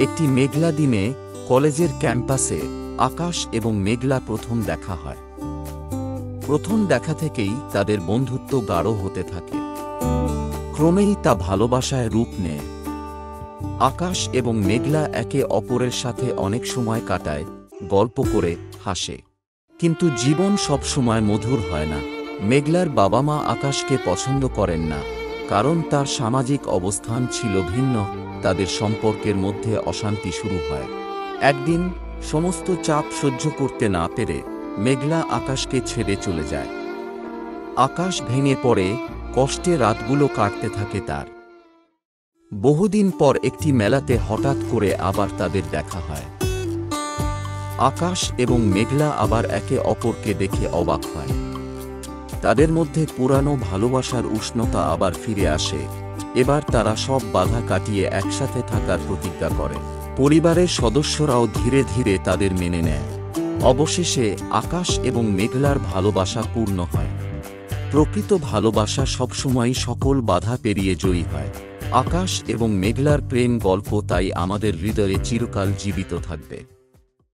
একটি মেঘলা দিনে কলেজের ক্যাম্পাসে আকাশ এবং মেঘলা প্রথম দেখা হয়। প্রথম দেখা থেকেই তাদের বন্ধুত্ব গাঢ় হতে থাকে। ক্রমেই তা ভালোবাসায় রূপ নেয়। আকাশ এবং মেঘলা একে অপরের সাথে অনেক সময় কাটায়, গল্প করে, হাসে। কিন্তু জীবন সব সময় মধুর হয় না। মেঘলার বাবা মা আকাশকে পছন্দ করেন না, কারণ তার সামাজিক অবস্থান ছিল ভিন্ন। তাদের সম্পর্কের মধ্যে অশান্তি শুরু হয়। একদিন সমস্ত চাপ সহ্য করতে না পেরে মেঘলা আকাশকে ছেড়ে চলে যায়। আকাশ ভেঙে পড়ে, কষ্টে রাতগুলো কাটতে থাকে তার। বহুদিন পর একটি মেলাতে হঠাৎ করে আবার তাদের দেখা হয়। আকাশ এবং মেঘলা আবার একে অপরকে দেখে অবাক হয়। তাদের মধ্যে পুরানো ভালোবাসার উষ্ণতা আবার ফিরে আসে। এবার তারা সব বাধা কাটিয়ে একসাথে থাকার প্রতিজ্ঞা করে। পরিবারের সদস্যরাও ধীরে ধীরে তাদের মেনে নেয়। অবশেষে আকাশ এবং মেঘলার ভালোবাসা পূর্ণ হয়। প্রকৃত ভালোবাসা সবসময় সকল বাধা পেরিয়ে জয়ী হয়। আকাশ এবং মেঘলার প্রেম গল্প তাই আমাদের হৃদয়ে চিরকাল জীবিত থাকবে।